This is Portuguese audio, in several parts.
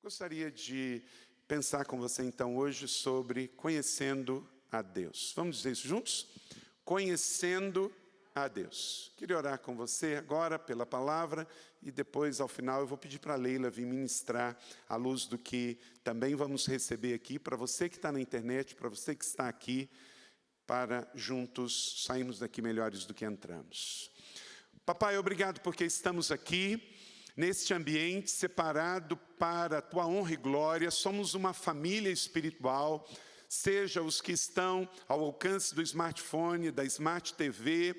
Gostaria de pensar com você então hoje sobre conhecendo a Deus. Vamos dizer isso juntos? Conhecendo a Deus. Queria orar com você agora pela palavra e depois, ao final, eu vou pedir para a Leila vir ministrar à luz do que também vamos receber aqui, para você que está na internet, para você que está aqui, para juntos sairmos daqui melhores do que entramos. Papai, obrigado porque estamos aqui, neste ambiente separado para a Tua honra e glória. Somos uma família espiritual, seja os que estão ao alcance do smartphone, da Smart TV,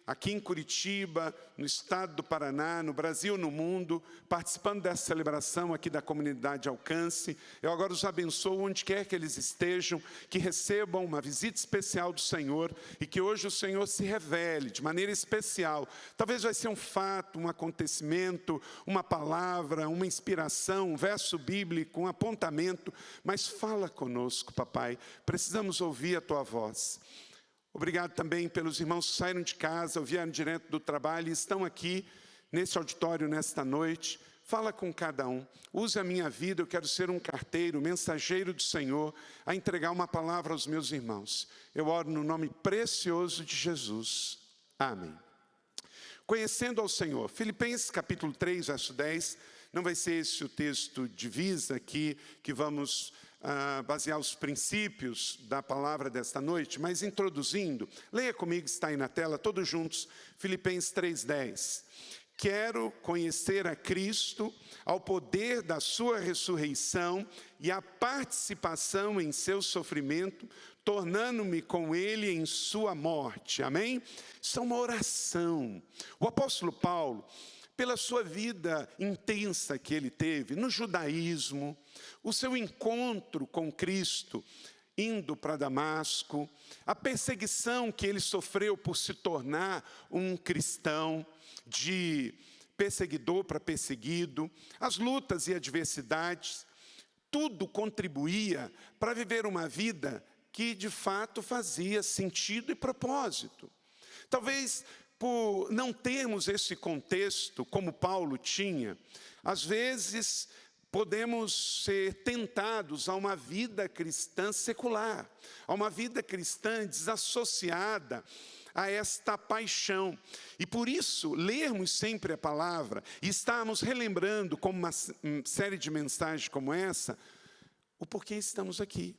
aqui em Curitiba, no estado do Paraná, no Brasil, no mundo, participando dessa celebração aqui da comunidade Alcance. Eu agora os abençoo onde quer que eles estejam, que recebam uma visita especial do Senhor e que hoje o Senhor se revele de maneira especial. Talvez vai ser um fato, um acontecimento, uma palavra, uma inspiração, um verso bíblico, um apontamento, mas fala conosco, papai. Precisamos ouvir a Tua voz. Obrigado também pelos irmãos que saíram de casa, ou vieram direto do trabalho e estão aqui nesse auditório nesta noite. Fala com cada um. Use a minha vida, eu quero ser um carteiro, mensageiro do Senhor, a entregar uma palavra aos meus irmãos. Eu oro no nome precioso de Jesus. Amém. Conhecendo ao Senhor. Filipenses capítulo 3, verso 10. Não vai ser esse o texto divisa aqui que vamos basear os princípios da palavra desta noite, mas introduzindo, leia comigo, está aí na tela, todos juntos, Filipenses 3,10. Quero conhecer a Cristo, ao poder da sua ressurreição e a participação em seu sofrimento, tornando-me com ele em sua morte. Amém? Isso é uma oração. O apóstolo Paulo, pela sua vida intensa que ele teve no judaísmo, o seu encontro com Cristo, indo para Damasco, a perseguição que ele sofreu por se tornar um cristão, de perseguidor para perseguido, as lutas e adversidades, tudo contribuía para viver uma vida que de fato fazia sentido e propósito. Talvez por não termos esse contexto como Paulo tinha, às vezes podemos ser tentados a uma vida cristã secular, a uma vida cristã desassociada a esta paixão. E por isso, lermos sempre a palavra e estarmos relembrando, como uma série de mensagens como essa, o porquê estamos aqui.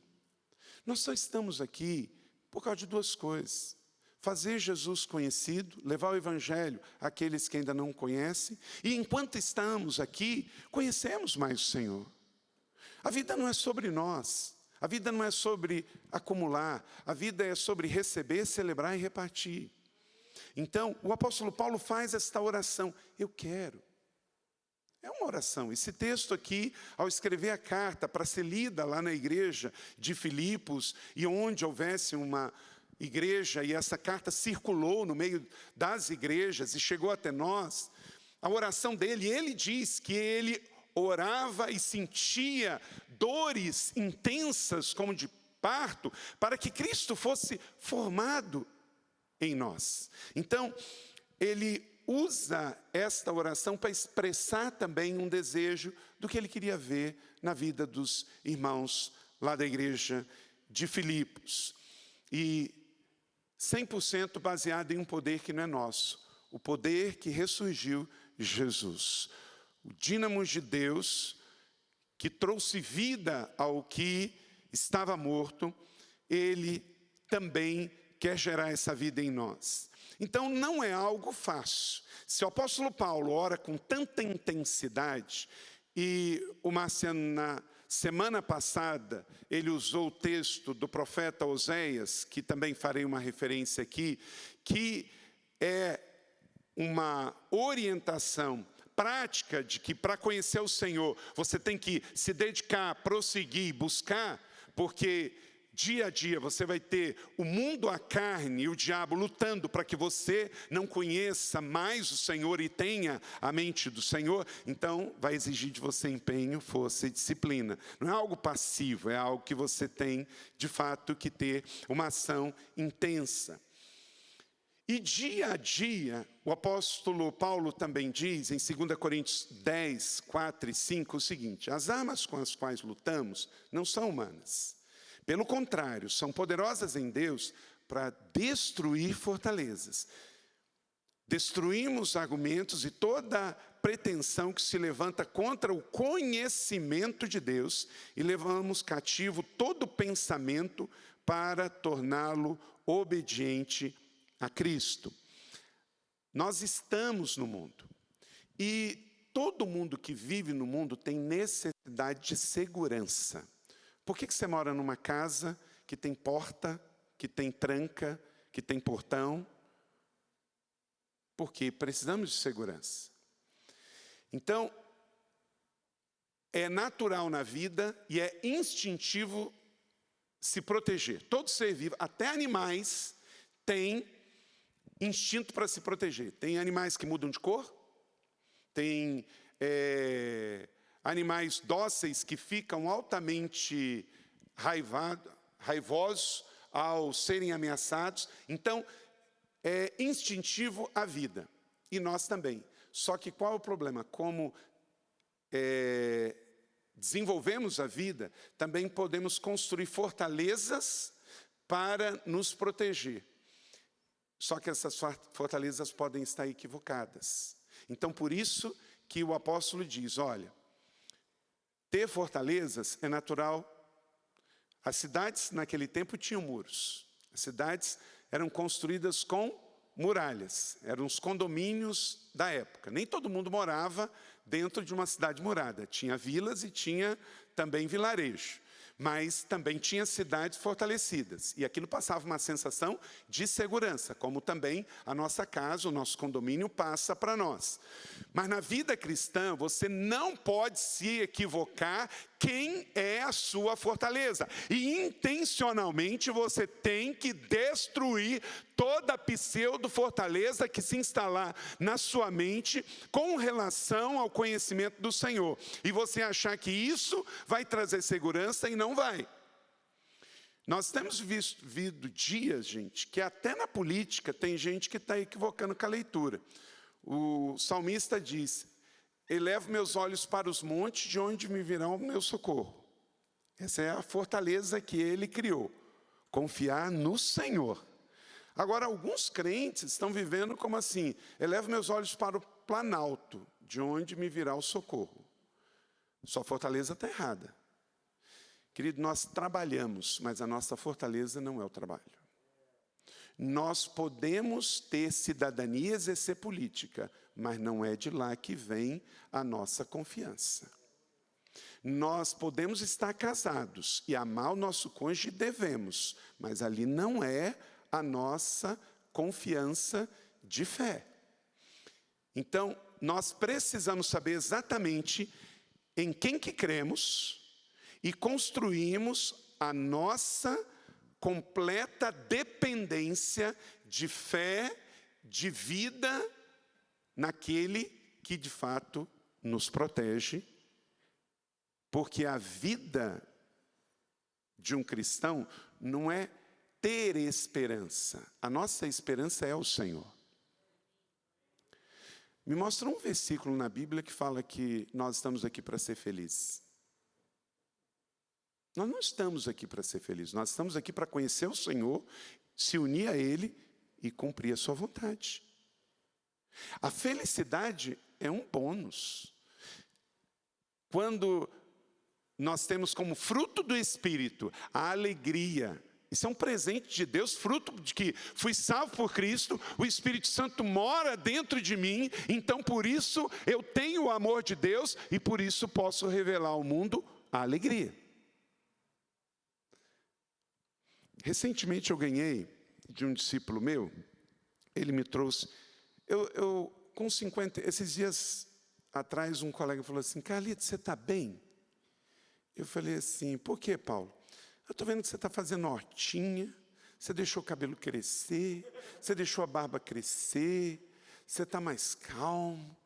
Nós só estamos aqui por causa de duas coisas. Fazer Jesus conhecido, levar o Evangelho àqueles que ainda não o conhecem. E enquanto estamos aqui, conhecemos mais o Senhor. A vida não é sobre nós. A vida não é sobre acumular. A vida é sobre receber, celebrar e repartir. Então, o apóstolo Paulo faz esta oração. Eu quero. É uma oração. Esse texto aqui, ao escrever a carta para ser lida lá na igreja de Filipos, e onde houvesse uma igreja, e essa carta circulou no meio das igrejas e chegou até nós, a oração dele, ele diz que ele orava e sentia dores intensas como de parto, para que Cristo fosse formado em nós. Então, ele usa esta oração para expressar também um desejo do que ele queria ver na vida dos irmãos lá da igreja de Filipos. E 100% baseado em um poder que não é nosso, o poder que ressurgiu Jesus. O dínamo de Deus, que trouxe vida ao que estava morto, ele também quer gerar essa vida em nós. Então não é algo fácil. Se o apóstolo Paulo ora com tanta intensidade, e o Marciano, na semana passada, ele usou o texto do profeta Oséias, que também farei uma referência aqui, que é uma orientação prática de que para conhecer o Senhor, você tem que se dedicar, prosseguir, buscar, porque dia a dia você vai ter o mundo, a carne e o diabo lutando para que você não conheça mais o Senhor e tenha a mente do Senhor. Então vai exigir de você empenho, força e disciplina. Não é algo passivo, é algo que você tem de fato que ter uma ação intensa. E dia a dia, o apóstolo Paulo também diz, em 2 Coríntios 10, 4 e 5, o seguinte: as armas com as quais lutamos não são humanas. Pelo contrário, são poderosas em Deus para destruir fortalezas. Destruímos argumentos e toda pretensão que se levanta contra o conhecimento de Deus e levamos cativo todo pensamento para torná-lo obediente a Cristo. Nós estamos no mundo e todo mundo que vive no mundo tem necessidade de segurança. Por que você mora numa casa que tem porta, que tem tranca, que tem portão? Porque precisamos de segurança. Então, é natural na vida e é instintivo se proteger. Todo ser vivo, até animais, tem instinto para se proteger. Tem animais que mudam de cor, tem animais dóceis que ficam altamente raivosos ao serem ameaçados. Então, é instintivo a vida, e nós também. Só que qual é o problema? Como desenvolvemos a vida, também podemos construir fortalezas para nos proteger. Só que essas fortalezas podem estar equivocadas. Então, por isso que o apóstolo diz, olha, ter fortalezas é natural. As cidades, naquele tempo, tinham muros. As cidades eram construídas com muralhas. Eram os condomínios da época. Nem todo mundo morava dentro de uma cidade murada. Tinha vilas e tinha também vilarejo. Mas também tinha cidades fortalecidas. E aquilo passava uma sensação de segurança, como também a nossa casa, o nosso condomínio passa para nós. Mas na vida cristã, você não pode se equivocar quem é a sua fortaleza. E intencionalmente você tem que destruir toda a pseudo-fortaleza que se instalar na sua mente com relação ao conhecimento do Senhor. E você achar que isso vai trazer segurança e não vai. Nós temos vivido dias, gente, que até na política tem gente que está equivocando com a leitura. O salmista diz, elevo meus olhos para os montes, de onde me virá o meu socorro. Essa é a fortaleza que ele criou, confiar no Senhor. Agora, alguns crentes estão vivendo como assim, elevo meus olhos para o planalto, de onde me virá o socorro. Sua fortaleza está errada. Querido, nós trabalhamos, mas a nossa fortaleza não é o trabalho. Nós podemos ter cidadania e exercer política, mas não é de lá que vem a nossa confiança. Nós podemos estar casados e amar o nosso cônjuge, devemos, mas ali não é a nossa confiança de fé. Então, nós precisamos saber exatamente em quem que cremos e construímos a nossa completa dependência de fé, de vida, naquele que de fato nos protege, porque a vida de um cristão não é ter esperança, a nossa esperança é o Senhor. Me mostra um versículo na Bíblia que fala que nós estamos aqui para ser felizes. Nós não estamos aqui para ser felizes, nós estamos aqui para conhecer o Senhor, se unir a Ele e cumprir a sua vontade. A felicidade é um bônus. Quando nós temos como fruto do Espírito a alegria, isso é um presente de Deus, fruto de que fui salvo por Cristo, o Espírito Santo mora dentro de mim, então por isso eu tenho o amor de Deus e por isso posso revelar ao mundo a alegria. Recentemente eu ganhei de um discípulo meu, ele me trouxe, com 50, esses dias atrás um colega falou assim, Carlito, você está bem? Eu falei assim, por quê, Paulo? Eu estou vendo que você está fazendo hortinha, você deixou o cabelo crescer, você deixou a barba crescer, você está mais calmo.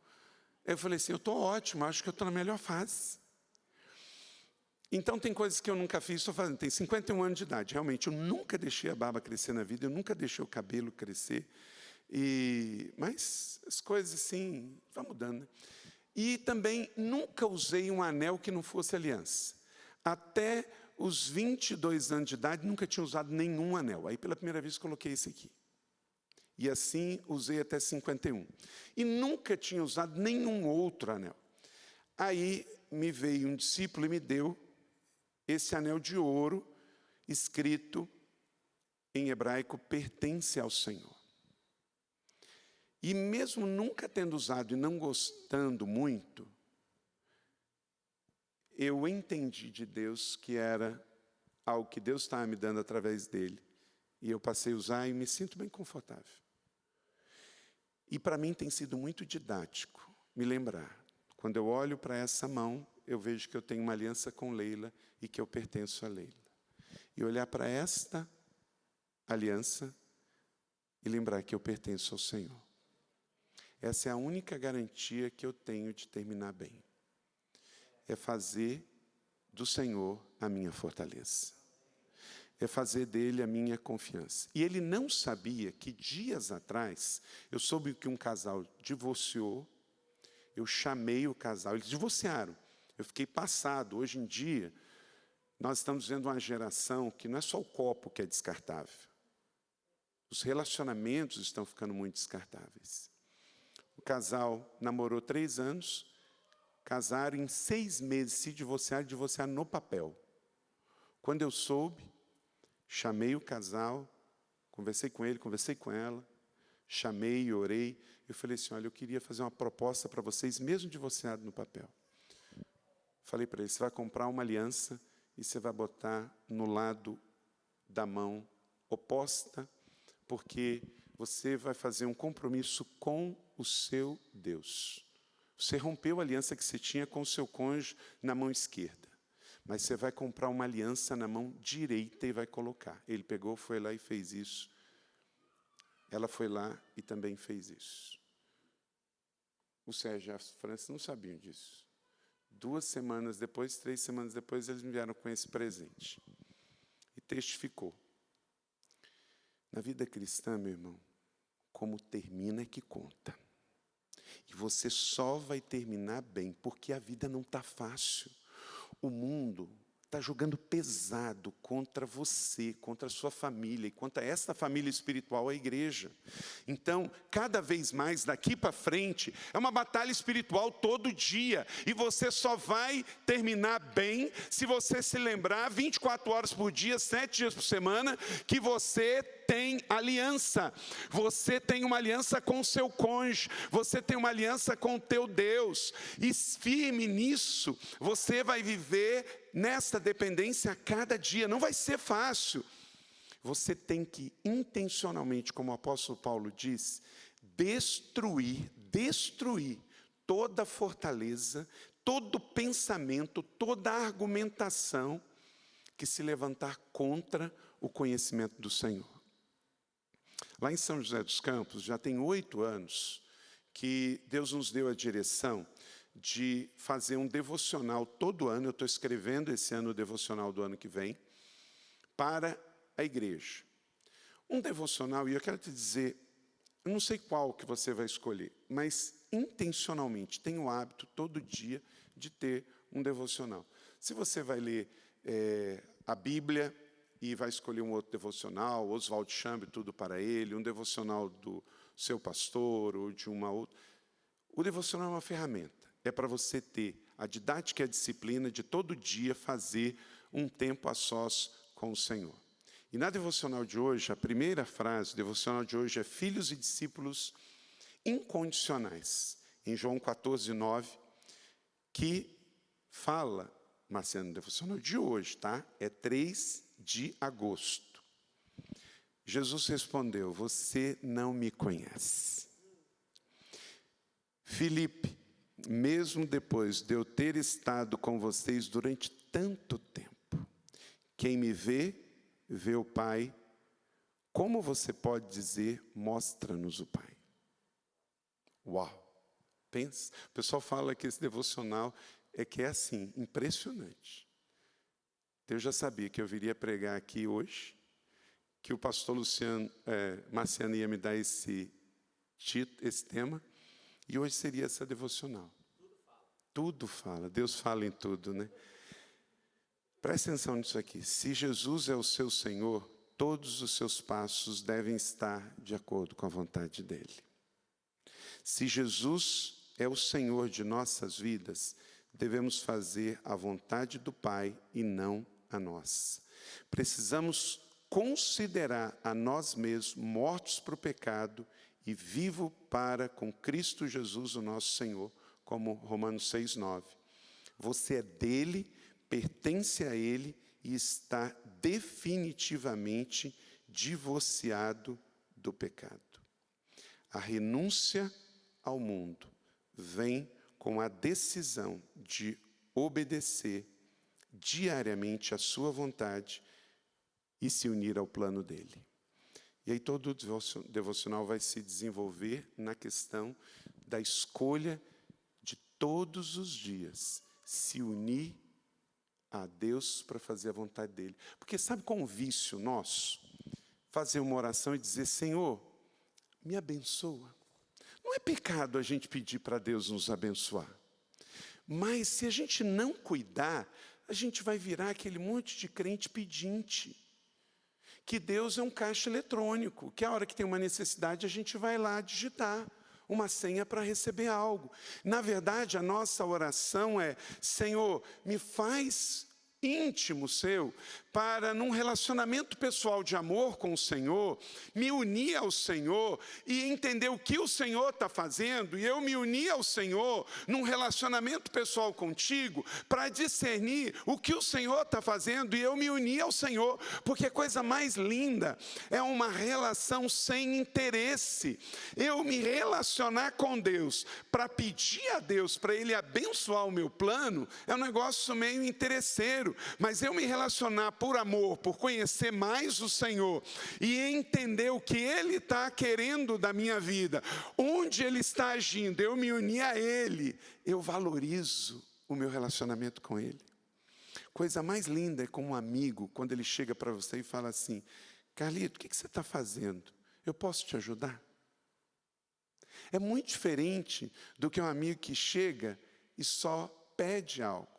Eu falei assim, eu estou ótimo, acho que eu estou na melhor fase. Então tem coisas que eu nunca fiz, estou fazendo, tenho 51 anos de idade, realmente eu nunca deixei a barba crescer na vida, eu nunca deixei o cabelo crescer. Mas as coisas assim vão mudando, né? E também nunca usei um anel que não fosse aliança. Até os 22 anos de idade, nunca tinha usado nenhum anel. Aí, pela primeira vez, coloquei esse aqui. E assim, usei até 51. E nunca tinha usado nenhum outro anel. Aí, me veio um discípulo e me deu esse anel de ouro, escrito em hebraico, pertence ao Senhor. E mesmo nunca tendo usado e não gostando muito, eu entendi de Deus que era algo que Deus estava me dando através dele. E eu passei a usar e me sinto bem confortável. E para mim tem sido muito didático me lembrar. Quando eu olho para essa mão, eu vejo que eu tenho uma aliança com Leila e que eu pertenço a Leila. E olhar para esta aliança e lembrar que eu pertenço ao Senhor. Essa é a única garantia que eu tenho de terminar bem. É fazer do Senhor a minha fortaleza. É fazer dele a minha confiança. E ele não sabia que dias atrás, eu soube que um casal divorciou, eu chamei o casal, eles divorciaram. Eu fiquei passado. Hoje em dia, nós estamos vendo uma geração que não é só o copo que é descartável. Os relacionamentos estão ficando muito descartáveis. O casal namorou 3 anos, casaram em 6 meses, se divorciaram no papel. Quando eu soube, chamei o casal, conversei com ele, conversei com ela, chamei, orei. Eu falei assim, olha, eu queria fazer uma proposta para vocês, mesmo divorciado no papel. Falei para ele, você vai comprar uma aliança e você vai botar no lado da mão oposta, porque você vai fazer um compromisso com o seu Deus. Você rompeu a aliança que você tinha com o seu cônjuge na mão esquerda. Mas você vai comprar uma aliança na mão direita e vai colocar. Ele pegou, foi lá e fez isso. Ela foi lá e também fez isso. O Sérgio e a França não sabiam disso. 2 semanas depois, 3 semanas depois, eles me vieram com esse presente. E testificou. Na vida cristã, meu irmão, como termina é que conta. E você só vai terminar bem, porque a vida não está fácil. O mundo está jogando pesado contra você, contra a sua família, e contra essa família espiritual, a igreja. Então, cada vez mais, daqui para frente, é uma batalha espiritual todo dia. E você só vai terminar bem se você se lembrar 24 horas por dia, 7 dias por semana, que você tem aliança. Você tem uma aliança com o seu cônjuge. Você tem uma aliança com o teu Deus. E firme nisso, você vai viver nessa dependência a cada dia. Não vai ser fácil. Você tem que intencionalmente, como o apóstolo Paulo diz, destruir toda fortaleza, todo pensamento, toda argumentação que se levantar contra o conhecimento do Senhor. Lá em São José dos Campos, já tem 8 anos que Deus nos deu a direção de fazer um devocional todo ano. Eu estou escrevendo esse ano o devocional do ano que vem, para a igreja. Um devocional, e eu quero te dizer, eu não sei qual que você vai escolher, mas intencionalmente tenha o hábito todo dia de ter um devocional. Se você vai ler a Bíblia e vai escolher um outro devocional, Oswald Chambers, tudo para ele, um devocional do seu pastor ou de uma outra. O devocional é uma ferramenta. É para você ter a didática e a disciplina de todo dia fazer um tempo a sós com o Senhor. E na devocional de hoje, a primeira frase do devocional de hoje é filhos e discípulos incondicionais. Em João 14:9, que fala, Marciano, no devocional de hoje, tá? É 3 de agosto. Jesus respondeu, você não me conhece. Filipe, mesmo depois de eu ter estado com vocês durante tanto tempo, quem me vê, vê o Pai. Como você pode dizer, mostra-nos o Pai? Uau! Pensa. O pessoal fala que esse devocional é assim, impressionante. Eu já sabia que eu viria pregar aqui hoje, que o pastor Marciano ia me dar esse esse tema, e hoje seria essa devocional. Tudo fala, Deus fala em tudo, né? Preste atenção nisso aqui. Se Jesus é o seu Senhor, todos os seus passos devem estar de acordo com a vontade dEle. Se Jesus é o Senhor de nossas vidas, devemos fazer a vontade do Pai e não a nossa. Precisamos considerar a nós mesmos mortos para o pecado e vivos para com Cristo Jesus, o nosso Senhor, como Romanos 6:9. Você é dele, pertence a ele e está definitivamente divorciado do pecado. A renúncia ao mundo vem com a decisão de obedecer diariamente à sua vontade e se unir ao plano dele. E aí todo o devocional vai se desenvolver na questão da escolha de todos os dias se unir a Deus para fazer a vontade dele. Porque sabe qual é um vício nosso? Fazer uma oração e dizer: Senhor, me abençoa. Não é pecado a gente pedir para Deus nos abençoar. Mas se a gente não cuidar, a gente vai virar aquele monte de crente pedinte. Que Deus é um caixa eletrônico, que a hora que tem uma necessidade a gente vai lá digitar uma senha para receber algo. Na verdade, a nossa oração é: Senhor, me faz íntimo seu, para num relacionamento pessoal de amor com o Senhor, me unir ao Senhor e entender o que o Senhor está fazendo, e eu me unir ao Senhor num relacionamento pessoal contigo, para discernir o que o Senhor está fazendo, e eu me unir ao Senhor, porque a coisa mais linda é uma relação sem interesse. Eu me relacionar com Deus, para pedir a Deus, para Ele abençoar o meu plano, é um negócio meio interesseiro, mas eu me relacionar por amor, por conhecer mais o Senhor e entender o que Ele está querendo da minha vida, onde Ele está agindo, eu me unir a Ele, eu valorizo o meu relacionamento com Ele. Coisa mais linda é como um amigo, quando ele chega para você e fala assim: Carlito, o que você está fazendo? Eu posso te ajudar? É muito diferente do que um amigo que chega e só pede algo.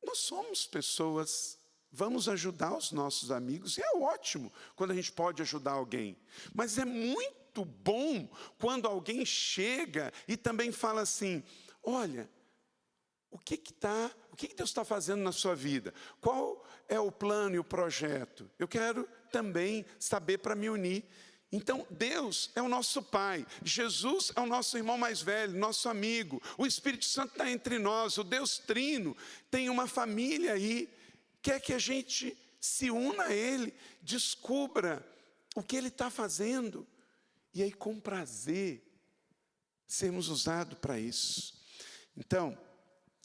Nós somos pessoas, vamos ajudar os nossos amigos, e é ótimo quando a gente pode ajudar alguém. Mas é muito bom quando alguém chega e também fala assim: olha, o que Deus está fazendo na sua vida? Qual é o plano e o projeto? Eu quero também saber para me unir. Então, Deus é o nosso Pai, Jesus é o nosso irmão mais velho, nosso amigo, o Espírito Santo está entre nós, o Deus Trino tem uma família aí, quer que a gente se una a Ele, descubra o que Ele está fazendo, e aí com prazer sermos usados para isso. Então,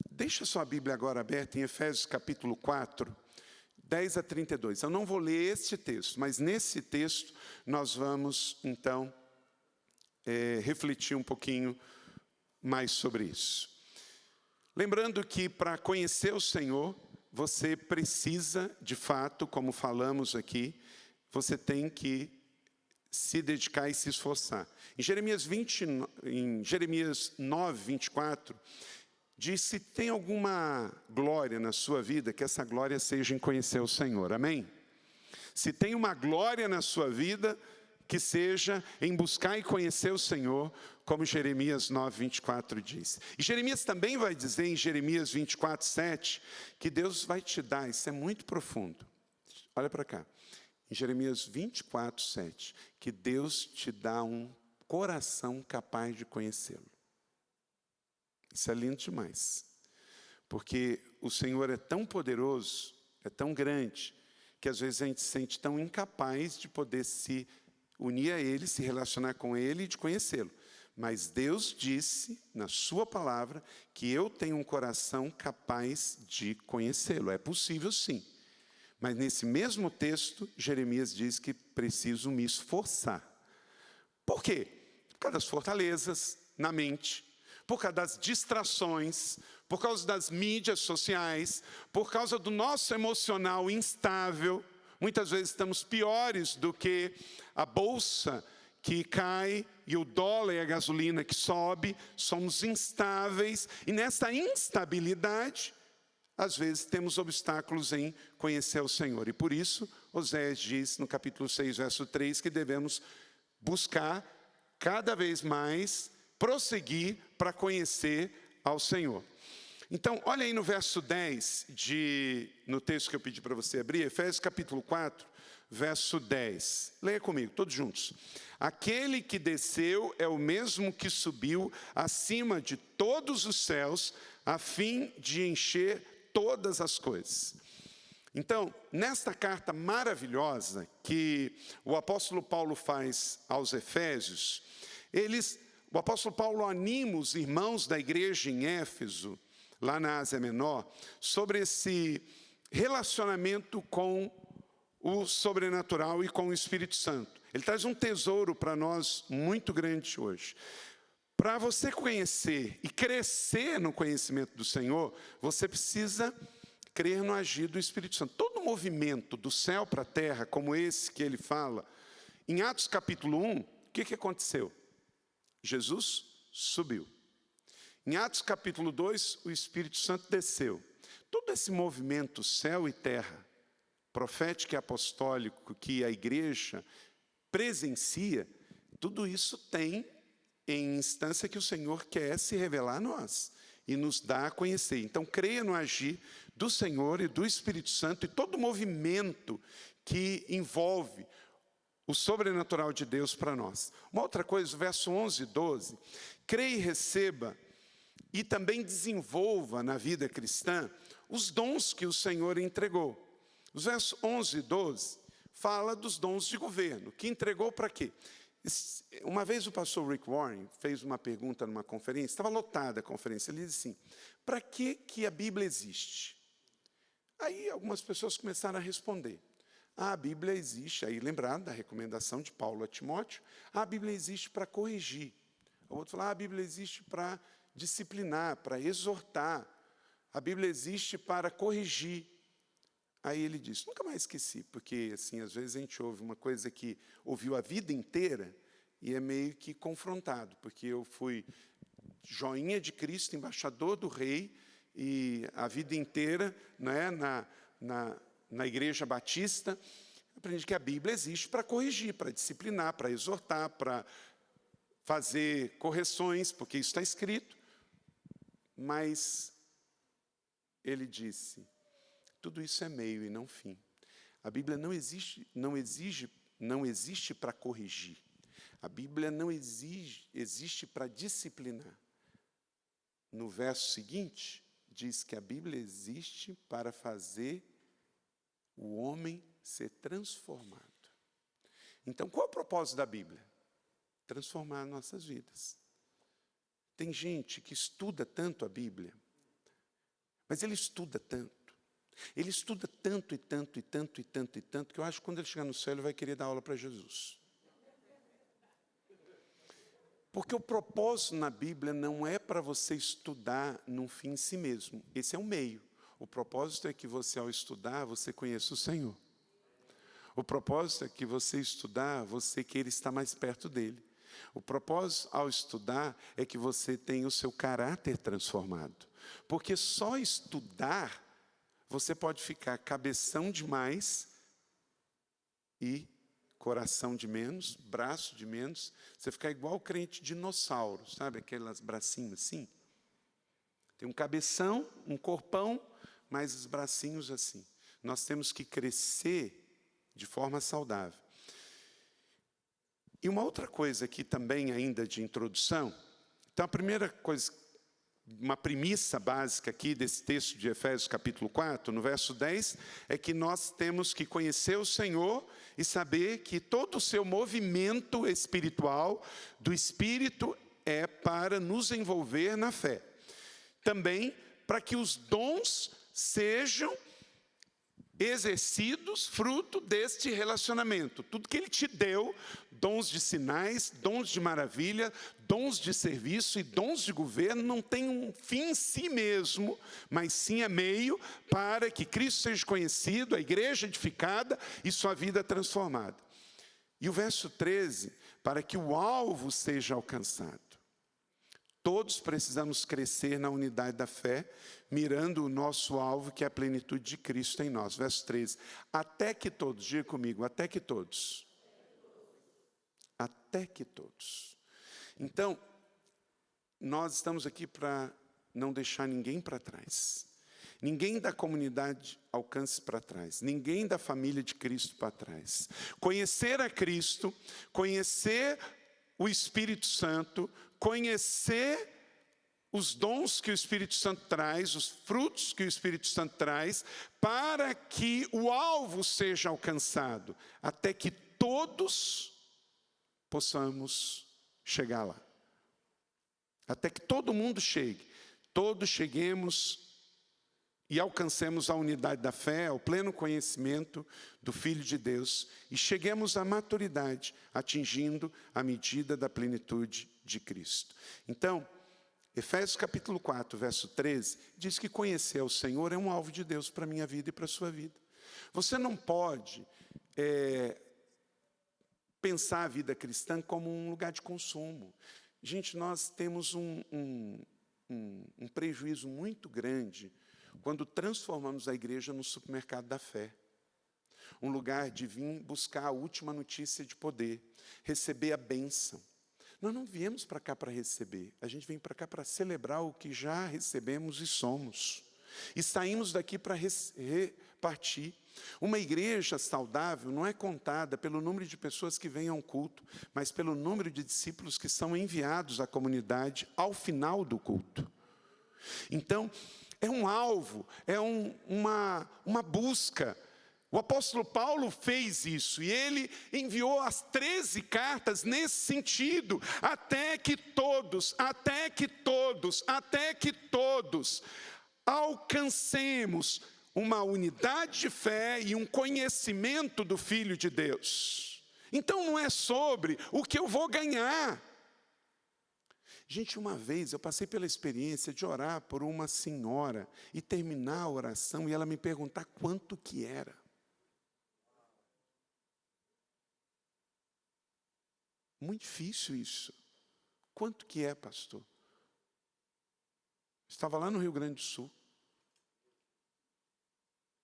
deixa sua Bíblia agora aberta em Efésios capítulo 4, 10 a 32. Eu não vou ler este texto, mas nesse texto nós vamos, então, refletir um pouquinho mais sobre isso. Lembrando que para conhecer o Senhor, você precisa, de fato, como falamos aqui, você tem que se dedicar e se esforçar. Em Jeremias 9, 24... diz: se tem alguma glória na sua vida, que essa glória seja em conhecer o Senhor, amém? Se tem uma glória na sua vida, que seja em buscar e conhecer o Senhor, como Jeremias 9, 24 diz. E Jeremias também vai dizer em Jeremias 24, 7, que Deus vai te dar, isso é muito profundo, olha para cá, em Jeremias 24, 7, que Deus te dá um coração capaz de conhecê-lo. Isso é lindo demais, porque o Senhor é tão poderoso, é tão grande, que às vezes a gente se sente tão incapaz de poder se unir a Ele, se relacionar com Ele e de conhecê-lo. Mas Deus disse, na sua palavra, que eu tenho um coração capaz de conhecê-lo. É possível sim, mas nesse mesmo texto, Jeremias diz que preciso me esforçar. Por quê? Por causa das fortalezas na mente, por causa das distrações, por causa das mídias sociais, por causa do nosso emocional instável. Muitas vezes estamos piores do que a bolsa que cai e o dólar e a gasolina que sobe, somos instáveis, e nessa instabilidade, às vezes temos obstáculos em conhecer o Senhor. E por isso, Oséias diz no capítulo 6, verso 3, que devemos buscar cada vez mais prosseguir para conhecer ao Senhor. Então, olha aí no verso 10, no texto que eu pedi para você abrir, Efésios capítulo 4, verso 10. Leia comigo, todos juntos. Aquele que desceu é o mesmo que subiu acima de todos os céus, a fim de encher todas as coisas. Então, nesta carta maravilhosa que o apóstolo Paulo faz aos Efésios, o apóstolo Paulo anima os irmãos da igreja em Éfeso, lá na Ásia Menor, sobre esse relacionamento com o sobrenatural e com o Espírito Santo. Ele traz um tesouro para nós muito grande hoje. Para você conhecer e crescer no conhecimento do Senhor, você precisa crer no agir do Espírito Santo. Todo movimento do céu para a terra, como esse que ele fala, em Atos capítulo 1, o que aconteceu? Jesus subiu. Em Atos capítulo 2, o Espírito Santo desceu. Todo esse movimento céu e terra, profético e apostólico, que a igreja presencia, tudo isso tem em instância que o Senhor quer se revelar a nós e nos dar a conhecer. Então, creia no agir do Senhor e do Espírito Santo e todo movimento que envolve o sobrenatural de Deus para nós. Uma outra coisa, o verso 11 e 12, creia e receba e também desenvolva na vida cristã os dons que o Senhor entregou. Os versos 11 e 12 fala dos dons de governo, que entregou para quê? Uma vez o pastor Rick Warren fez uma pergunta numa conferência, estava lotada a conferência, ele disse assim, para que a Bíblia existe? Aí algumas pessoas começaram a responder, a Bíblia existe, aí lembraram da recomendação de Paulo a Timóteo, a Bíblia existe para corrigir. O outro falou, a Bíblia existe para disciplinar, para exortar, a Bíblia existe para corrigir. Aí ele disse, nunca mais esqueci, porque assim, às vezes a gente ouve uma coisa que ouviu a vida inteira e é meio que confrontado, porque eu fui joinha de Cristo, embaixador do Rei, e a vida inteira, né, na Igreja Batista, aprendi que a Bíblia existe para corrigir, para disciplinar, para exortar, para fazer correções, porque isso está escrito. Mas ele disse, tudo isso é meio e não fim. A Bíblia não existe para corrigir. A Bíblia não existe para disciplinar. No verso seguinte, diz que a Bíblia existe para fazer o homem ser transformado. Então, qual é o propósito da Bíblia? Transformar nossas vidas. Tem gente que estuda tanto a Bíblia, mas ele estuda tanto. Ele estuda tanto e tanto e tanto e tanto e tanto, que eu acho que quando ele chegar no céu, ele vai querer dar aula para Jesus. Porque o propósito na Bíblia não é para você estudar num fim em si mesmo. Esse é o meio. O propósito é que você, ao estudar, você conheça o Senhor. O propósito é que você estudar, você queira estar mais perto dEle. O propósito, ao estudar, é que você tenha o seu caráter transformado. Porque só estudar, você pode ficar cabeção demais e coração de menos, braço de menos. Você ficar igual o crente dinossauro, sabe? Aquelas bracinhos assim. Tem um cabeção, um corpão, mas os bracinhos assim. Nós temos que crescer de forma saudável. E uma outra coisa aqui também ainda de introdução. Então, a primeira coisa, uma premissa básica aqui desse texto de Efésios capítulo 4, no verso 10, é que nós temos que conhecer o Senhor e saber que todo o seu movimento espiritual do Espírito é para nos envolver na fé. Também para que os dons sejam exercidos fruto deste relacionamento. Tudo que Ele te deu, dons de sinais, dons de maravilha, dons de serviço e dons de governo, não tem um fim em si mesmo, mas sim é meio para que Cristo seja conhecido, a igreja edificada e sua vida transformada. E o verso 13 para que o alvo seja alcançado. Todos precisamos crescer na unidade da fé, mirando o nosso alvo, que é a plenitude de Cristo em nós. Verso 13. Até que todos, diga comigo, até que todos. Até que todos. Então, nós estamos aqui para não deixar ninguém para trás. Ninguém da comunidade alcance para trás. Ninguém da família de Cristo para trás. Conhecer a Cristo, conhecer o Espírito Santo, conhecer os dons que o Espírito Santo traz, os frutos que o Espírito Santo traz, para que o alvo seja alcançado, até que todos possamos chegar lá. Até que todo mundo chegue, todos cheguemos e alcancemos a unidade da fé, o pleno conhecimento do Filho de Deus, e cheguemos à maturidade, atingindo a medida da plenitude de Cristo. Então, Efésios capítulo 4, verso 13, diz que conhecer o Senhor é um alvo de Deus para a minha vida e para a sua vida. Você não pode pensar a vida cristã como um lugar de consumo. Gente, nós temos um prejuízo muito grande quando transformamos a igreja num supermercado da fé. Um lugar de vir buscar a última notícia de poder, receber a bênção. Nós não viemos para cá para receber, a gente vem para cá para celebrar o que já recebemos e somos. E saímos daqui para repartir. Uma igreja saudável não é contada pelo número de pessoas que vêm ao culto, mas pelo número de discípulos que são enviados à comunidade ao final do culto. Então, é um alvo, é uma busca. O apóstolo Paulo fez isso, e ele enviou as 13 cartas nesse sentido, até que todos alcancemos uma unidade de fé e um conhecimento do Filho de Deus. Então não é sobre o que eu vou ganhar. Gente, uma vez eu passei pela experiência de orar por uma senhora e terminar a oração e ela me perguntar quanto que era. Muito difícil isso. Quanto que é, pastor? Estava lá no Rio Grande do Sul.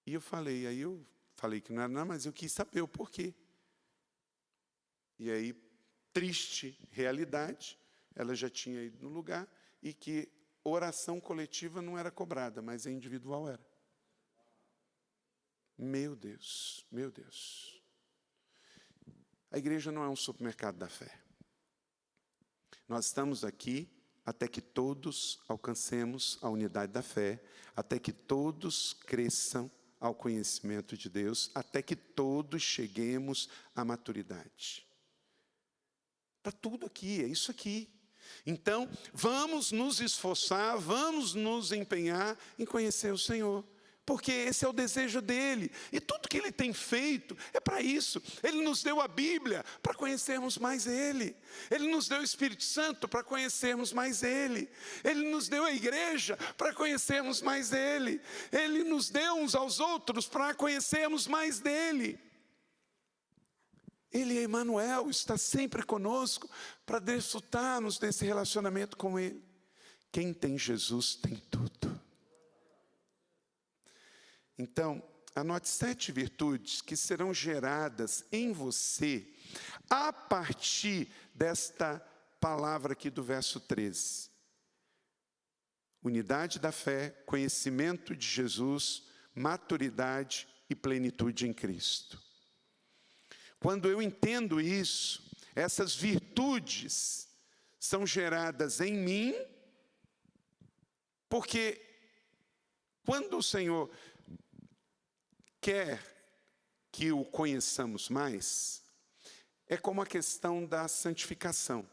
E eu falei que não era nada, mas eu quis saber o porquê. E aí, triste realidade, ela já tinha ido no lugar e que oração coletiva não era cobrada, mas a individual era. Meu Deus, meu Deus. A igreja não é um supermercado da fé. Nós estamos aqui até que todos alcancemos a unidade da fé, até que todos cresçam ao conhecimento de Deus, até que todos cheguemos à maturidade. Está tudo aqui, é isso aqui. Então, vamos nos esforçar, vamos nos empenhar em conhecer o Senhor. Porque esse é o desejo dele. E tudo que ele tem feito é para isso. Ele nos deu a Bíblia para conhecermos mais ele. Ele nos deu o Espírito Santo para conhecermos mais ele. Ele nos deu a igreja para conhecermos mais ele. Ele nos deu uns aos outros para conhecermos mais dele. Ele é Emmanuel, está sempre conosco para desfrutarmos desse relacionamento com ele. Quem tem Jesus tem tudo. Então, anote 7 virtudes que serão geradas em você a partir desta palavra aqui do verso 13. Unidade da fé, conhecimento de Jesus, maturidade e plenitude em Cristo. Quando eu entendo isso, essas virtudes são geradas em mim, porque quando o Senhor quer que o conheçamos mais, é como a questão da santificação.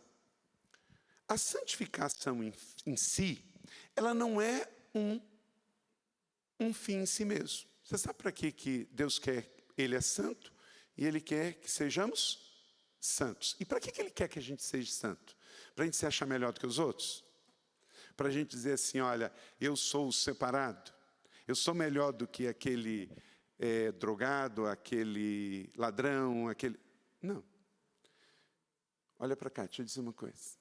A santificação em si, ela não é um fim em si mesmo. Você sabe para que Deus quer? Ele é santo e Ele quer que sejamos santos. E para que Ele quer que a gente seja santo? Para a gente se achar melhor do que os outros? Para a gente dizer assim, olha, eu sou o separado, eu sou melhor do que aquele drogado, aquele ladrão, aquele... Não. Olha para cá, deixa eu dizer uma coisa.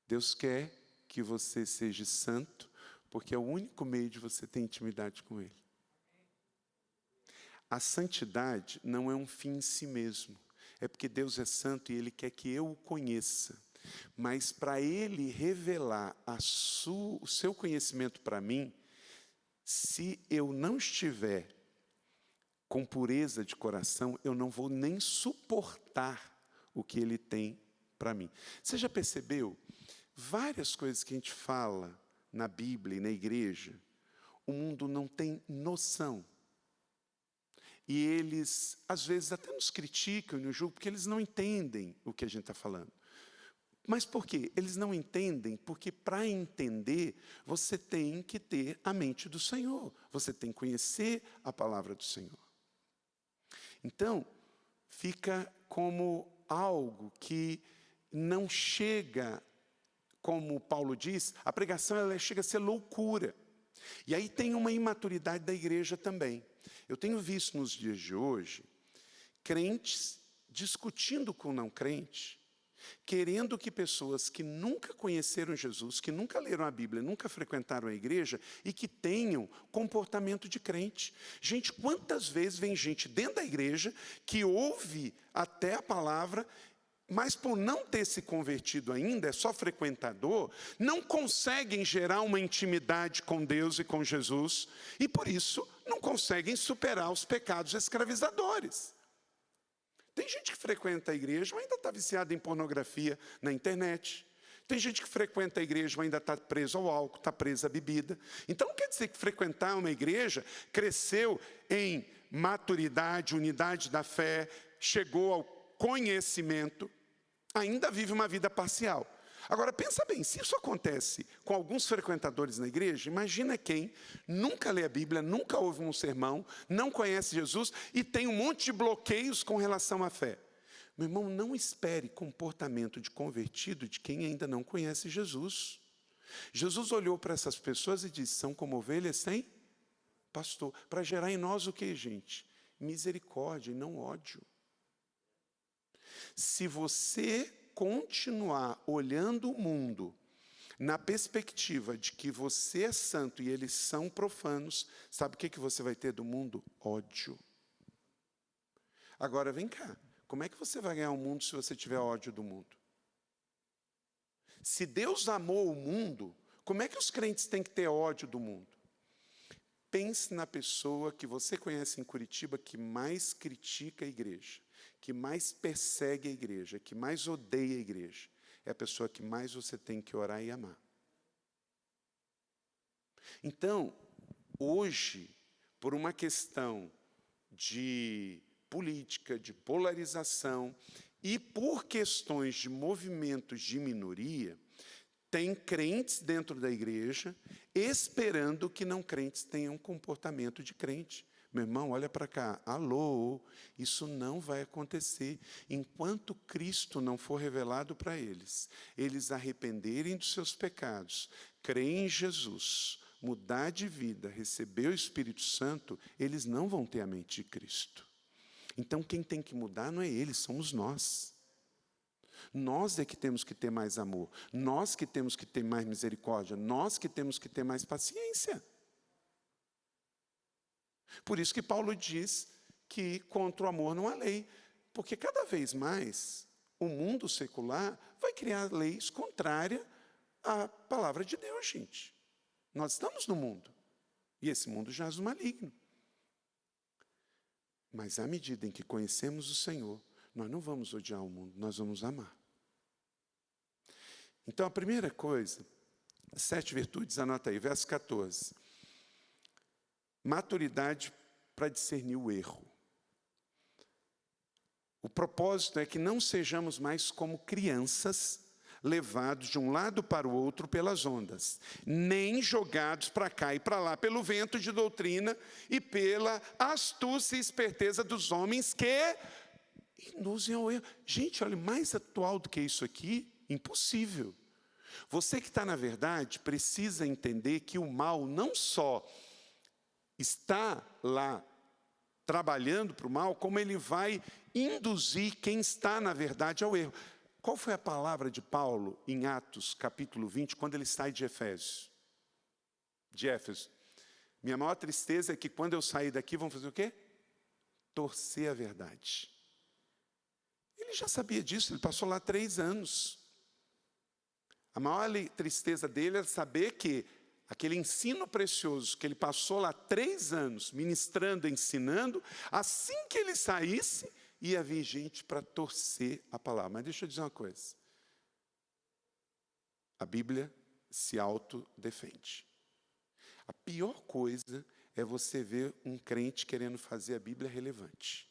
Deus quer que você seja santo, porque é o único meio de você ter intimidade com Ele. A santidade não é um fim em si mesmo. É porque Deus é santo e Ele quer que eu o conheça. Mas para Ele revelar o seu conhecimento para mim, se eu não estiver com pureza de coração, eu não vou nem suportar o que Ele tem para mim. Você já percebeu? Várias coisas que a gente fala na Bíblia e na igreja, o mundo não tem noção. E eles, às vezes, até nos criticam e nos julgam, porque eles não entendem o que a gente está falando. Mas por quê? Eles não entendem, porque para entender, você tem que ter a mente do Senhor. Você tem que conhecer a palavra do Senhor. Então, fica como algo que não chega, como Paulo diz, a pregação ela chega a ser loucura. E aí tem uma imaturidade da igreja também. Eu tenho visto nos dias de hoje, crentes discutindo com não crente, querendo que pessoas que nunca conheceram Jesus, que nunca leram a Bíblia, nunca frequentaram a igreja e que tenham comportamento de crente. Gente, quantas vezes vem gente dentro da igreja que ouve até a palavra, mas por não ter se convertido ainda, é só frequentador, não conseguem gerar uma intimidade com Deus e com Jesus, e por isso não conseguem superar os pecados escravizadores. Tem gente que frequenta a igreja, mas ainda está viciada em pornografia na internet. Tem gente que frequenta a igreja, mas ainda está preso ao álcool, está preso à bebida. Então não quer dizer que frequentar uma igreja cresceu em maturidade, unidade da fé, chegou ao conhecimento, ainda vive uma vida parcial. Agora, pensa bem, se isso acontece com alguns frequentadores na igreja, imagina quem nunca lê a Bíblia, nunca ouve um sermão, não conhece Jesus e tem um monte de bloqueios com relação à fé. Meu irmão, não espere comportamento de convertido de quem ainda não conhece Jesus. Jesus olhou para essas pessoas e disse, são como ovelhas sem pastor, para gerar em nós o que, gente? Misericórdia e não ódio. Se você continuar olhando o mundo na perspectiva de que você é santo e eles são profanos, sabe o que você vai ter do mundo? Ódio. Agora vem cá, como é que você vai ganhar o mundo se você tiver ódio do mundo? Se Deus amou o mundo, como é que os crentes têm que ter ódio do mundo? Pense na pessoa que você conhece em Curitiba que mais critica a igreja, que mais persegue a igreja, que mais odeia a igreja. É a pessoa que mais você tem que orar e amar. Então, hoje, por uma questão de política, de polarização e por questões de movimentos de minoria, tem crentes dentro da igreja esperando que não crentes tenham comportamento de crente. Meu irmão, olha para cá, alô, isso não vai acontecer. Enquanto Cristo não for revelado para eles, eles arrependerem dos seus pecados, crerem em Jesus, mudar de vida, receber o Espírito Santo, eles não vão ter a mente de Cristo. Então quem tem que mudar não é eles, somos nós. Nós é que temos que ter mais amor, nós que temos que ter mais misericórdia, nós que temos que ter mais paciência. Por isso que Paulo diz que contra o amor não há lei, porque cada vez mais o mundo secular vai criar leis contrárias à palavra de Deus, gente. Nós estamos no mundo, e esse mundo jaz no maligno. Mas à medida em que conhecemos o Senhor, nós não vamos odiar o mundo, nós vamos amar. Então a primeira coisa, 7 virtudes, anota aí, verso 14. Maturidade para discernir o erro. O propósito é que não sejamos mais como crianças, levados de um lado para o outro pelas ondas, nem jogados para cá e para lá pelo vento de doutrina e pela astúcia e esperteza dos homens que induzem ao erro. Gente, olha, mais atual do que isso aqui, impossível. Você que está na verdade precisa entender que o mal não só está lá trabalhando para o mal, como ele vai induzir quem está na verdade ao erro. Qual foi a palavra de Paulo em Atos, capítulo 20, quando ele sai de Éfeso? Minha maior tristeza é que quando eu sair daqui, vão fazer o quê? Torcer a verdade. Ele já sabia disso, ele passou lá 3 anos. A maior tristeza dele era saber que aquele ensino precioso que ele passou lá 3 anos, ministrando, ensinando, assim que ele saísse, ia vir gente para torcer a palavra. Mas deixa eu dizer uma coisa. A Bíblia se autodefende. A pior coisa é você ver um crente querendo fazer a Bíblia relevante.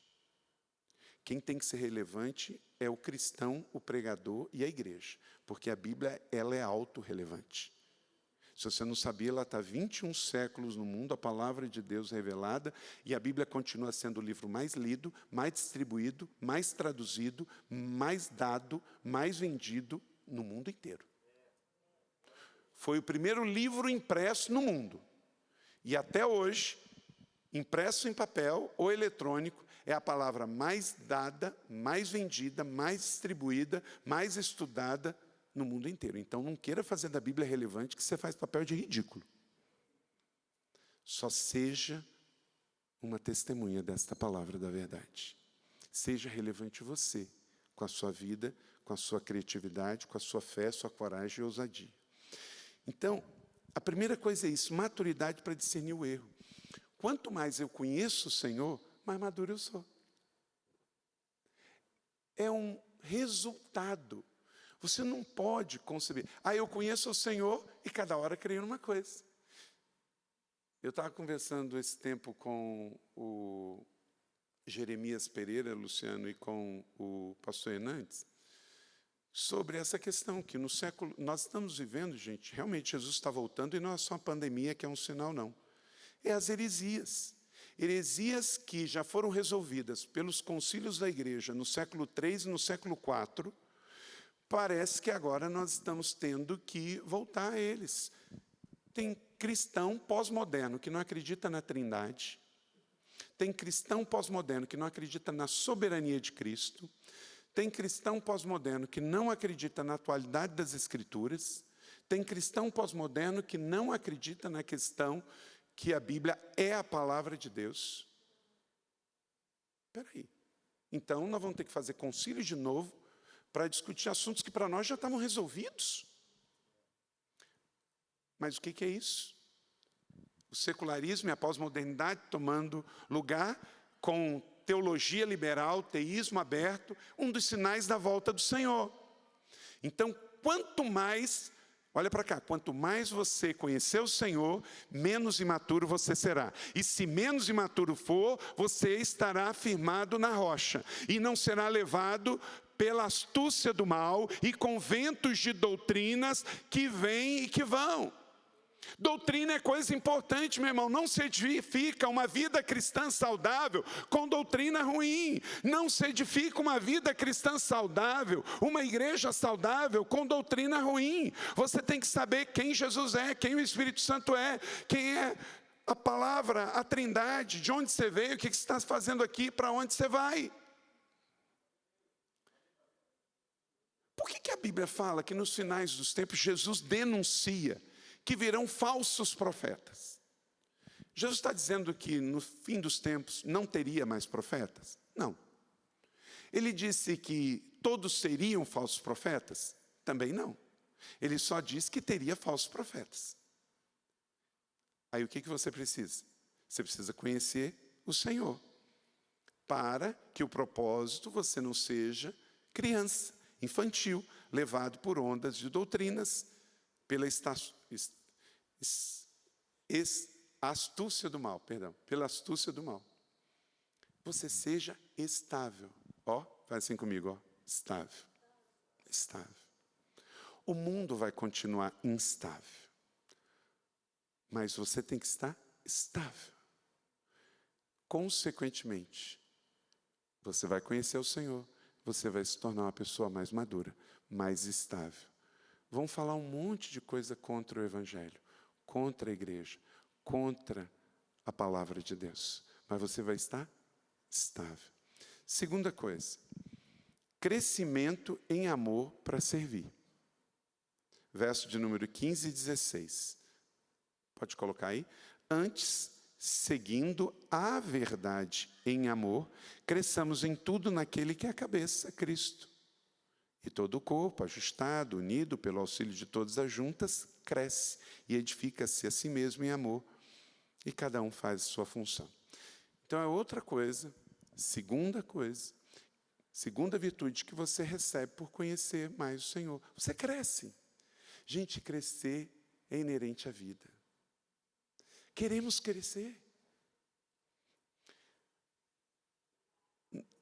Quem tem que ser relevante é o cristão, o pregador e a igreja. Porque a Bíblia, ela é autorrelevante. Se você não sabia, ela está 21 séculos no mundo, a palavra de Deus revelada, e a Bíblia continua sendo o livro mais lido, mais distribuído, mais traduzido, mais dado, mais vendido no mundo inteiro. Foi o primeiro livro impresso no mundo. E até hoje, impresso em papel ou eletrônico, é a palavra mais dada, mais vendida, mais distribuída, mais estudada no mundo inteiro. Então, não queira fazer da Bíblia relevante que você faz papel de ridículo. Só seja uma testemunha desta palavra da verdade. Seja relevante você, com a sua vida, com a sua criatividade, com a sua fé, sua coragem e ousadia. Então, a primeira coisa é isso, maturidade para discernir o erro. Quanto mais eu conheço o Senhor, mais maduro eu sou. É um resultado. Você não pode conceber. Eu conheço o Senhor e cada hora creio numa coisa. Eu estava conversando esse tempo com o Jeremias Pereira, Luciano, e com o pastor Hernandes, sobre essa questão, que no século... Nós estamos vivendo, gente, realmente Jesus está voltando, e não é só a pandemia que é um sinal, não. É as heresias. Heresias que já foram resolvidas pelos concílios da igreja no século III e no século IV, parece que agora nós estamos tendo que voltar a eles. Tem cristão pós-moderno que não acredita na Trindade, tem cristão pós-moderno que não acredita na soberania de Cristo, tem cristão pós-moderno que não acredita na atualidade das Escrituras, tem cristão pós-moderno que não acredita na questão que a Bíblia é a palavra de Deus. Espera aí. Então, nós vamos ter que fazer concílio de novo para discutir assuntos que para nós já estavam resolvidos. Mas o que é isso? O secularismo e a pós-modernidade tomando lugar com teologia liberal, teísmo aberto, um dos sinais da volta do Senhor. Então, quanto mais... Olha para cá, quanto mais você conhecer o Senhor, menos imaturo você será. E se menos imaturo for, você estará firmado na rocha. E não será levado pela astúcia do mal e com ventos de doutrinas que vêm e que vão. Doutrina é coisa importante, meu irmão. Não se edifica uma vida cristã saudável com doutrina ruim. Não se edifica uma vida cristã saudável, uma igreja saudável com doutrina ruim. Você tem que saber quem Jesus é, quem o Espírito Santo é, quem é a palavra, a Trindade, de onde você veio, o que você está fazendo aqui, para onde você vai. Por que a Bíblia fala que nos finais dos tempos Jesus denuncia que virão falsos profetas? Jesus está dizendo que no fim dos tempos não teria mais profetas? Não. Ele disse que todos seriam falsos profetas? Também não. Ele só disse que teria falsos profetas. Aí o que você precisa? Você precisa conhecer o Senhor, para que o propósito você não seja criança, infantil, levado por ondas de doutrinas, pela astúcia do mal, pela astúcia do mal. Você seja estável. Faz assim comigo, estável. Estável. O mundo vai continuar instável, mas você tem que estar estável. Consequentemente, você vai conhecer o Senhor, você vai se tornar uma pessoa mais madura, mais estável. Vão falar um monte de coisa contra o Evangelho, contra a igreja, contra a palavra de Deus. Mas você vai estar estável. Segunda coisa, crescimento em amor para servir. Verso de número 15 e 16. Pode colocar aí. Antes, seguindo a verdade em amor, cresçamos em tudo naquele que é a cabeça, Cristo. E todo o corpo, ajustado, unido pelo auxílio de todas as juntas, cresce e edifica-se a si mesmo em amor. E cada um faz a sua função. Então é outra coisa, segunda virtude que você recebe por conhecer mais o Senhor. Você cresce. Gente, crescer é inerente à vida. Queremos crescer.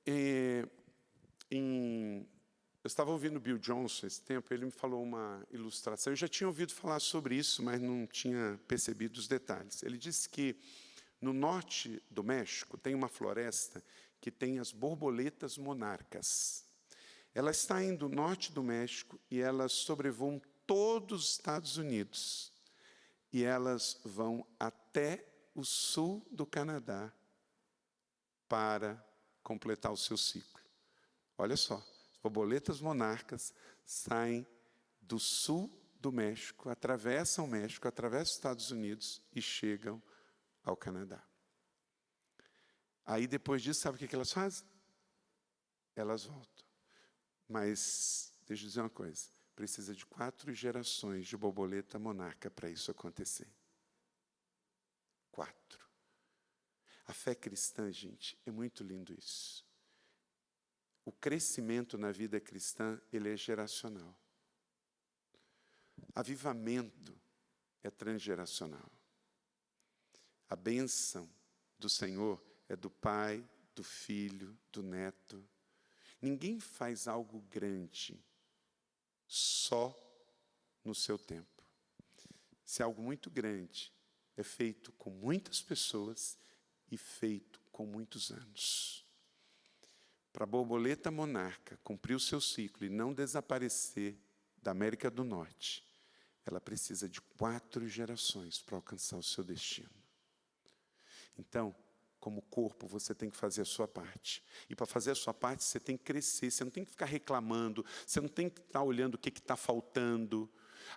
Eu estava ouvindo Bill Johnson esse tempo, ele me falou uma ilustração. Eu já tinha ouvido falar sobre isso, mas não tinha percebido os detalhes. Ele disse que no norte do México tem uma floresta que tem as borboletas monarcas. Elas saem do norte do México e elas sobrevoam todos os Estados Unidos. E elas vão até o sul do Canadá para completar o seu ciclo. Olha só, as borboletas monarcas saem do sul do México, atravessam o México, atravessam os Estados Unidos e chegam ao Canadá. Aí, depois disso, sabe o que elas fazem? Elas voltam. Mas, deixa eu dizer uma coisa, precisa de 4 gerações de borboleta monarca para isso acontecer. 4. A fé cristã, gente, é muito lindo isso. O crescimento na vida cristã, ele é geracional. Avivamento é transgeracional. A bênção do Senhor é do Pai, do Filho, do Neto. Ninguém faz algo grande só no seu tempo. Se algo muito grande é feito com muitas pessoas e feito com muitos anos. Para a borboleta monarca cumprir o seu ciclo e não desaparecer da América do Norte, ela precisa de 4 gerações para alcançar o seu destino. Então, como corpo, você tem que fazer a sua parte. E para fazer a sua parte, você tem que crescer. Você não tem que ficar reclamando. Você não tem que estar olhando o que está faltando.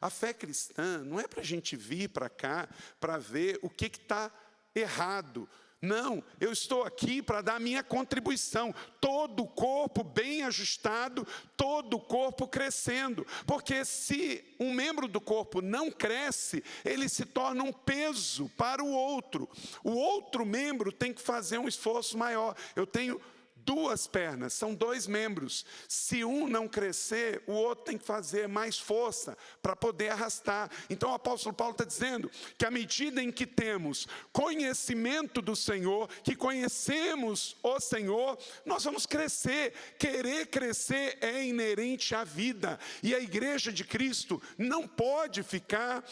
A fé cristã não é para a gente vir para cá para ver o que está errado. Não, eu estou aqui para dar a minha contribuição. Todo o corpo bem ajustado, todo o corpo crescendo. Porque se um membro do corpo não cresce, ele se torna um peso para o outro. O outro membro tem que fazer um esforço maior. Eu tenho 2 pernas, são 2 membros. Se um não crescer, o outro tem que fazer mais força para poder arrastar. Então o apóstolo Paulo está dizendo que à medida em que temos conhecimento do Senhor, que conhecemos o Senhor, nós vamos crescer. Querer crescer é inerente à vida. E a igreja de Cristo não pode ficar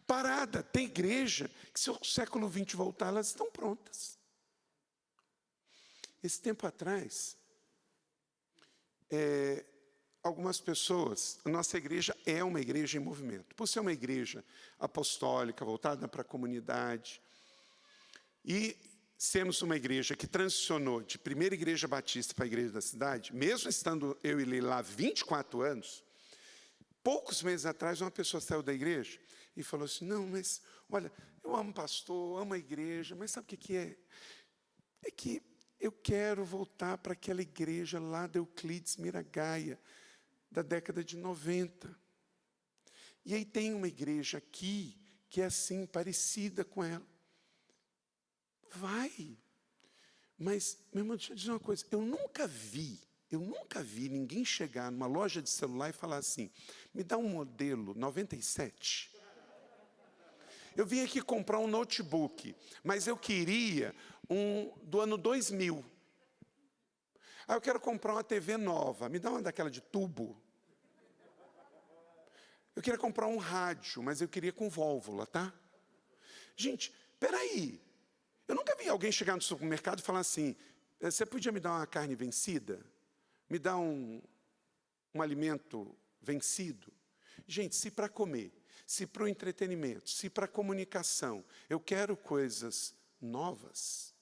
parada. Tem igreja que, se o século XX voltar, elas estão prontas. Esse tempo atrás, algumas pessoas, a nossa igreja é uma igreja em movimento. Por ser uma igreja apostólica, voltada para a comunidade, e sermos uma igreja que transicionou de primeira igreja batista para a igreja da cidade, mesmo estando eu e ele lá 24 anos, poucos meses atrás uma pessoa saiu da igreja e falou assim, não, mas olha, eu amo o pastor, amo a igreja, mas sabe o que é? É que eu quero voltar para aquela igreja lá da Euclides Miragaia, da década de 90. E aí tem uma igreja aqui, que é assim, parecida com ela. Vai. Mas, meu irmão, deixa eu dizer uma coisa. Eu nunca vi ninguém chegar numa loja de celular e falar assim, me dá um modelo 97. Eu vim aqui comprar um notebook, mas eu queria um do ano 2000. Eu quero comprar uma TV nova, me dá uma daquela de tubo. Eu queria comprar um rádio, mas eu queria com válvula, tá? Gente, peraí. Eu nunca vi alguém chegar no supermercado e falar assim, você podia me dar uma carne vencida? Me dá um alimento vencido? Gente, se para comer, se para o entretenimento, se para a comunicação, eu quero coisas novas,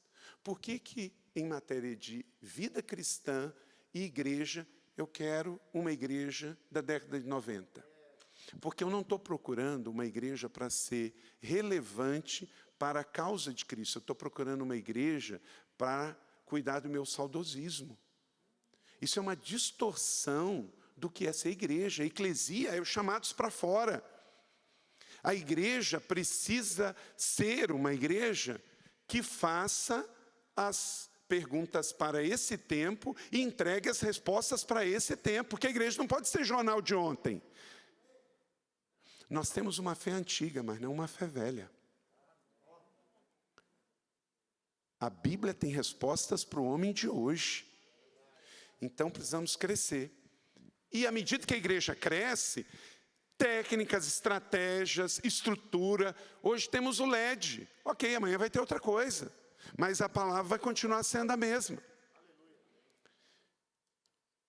por que em matéria de vida cristã e igreja, eu quero uma igreja da década de 90. Porque eu não estou procurando uma igreja para ser relevante para a causa de Cristo. Eu estou procurando uma igreja para cuidar do meu saudosismo. Isso é uma distorção do que é ser igreja. A eclesia é os chamados para fora. A igreja precisa ser uma igreja que faça as perguntas para esse tempo e entregue as respostas para esse tempo. Porque a igreja não pode ser jornal de ontem. Nós temos uma fé antiga, mas não uma fé velha. A Bíblia tem respostas para o homem de hoje. Então precisamos crescer. E à medida que a igreja cresce, técnicas, estratégias, estrutura. Hoje temos o LED. Ok, amanhã vai ter outra coisa. Mas a palavra vai continuar sendo a mesma.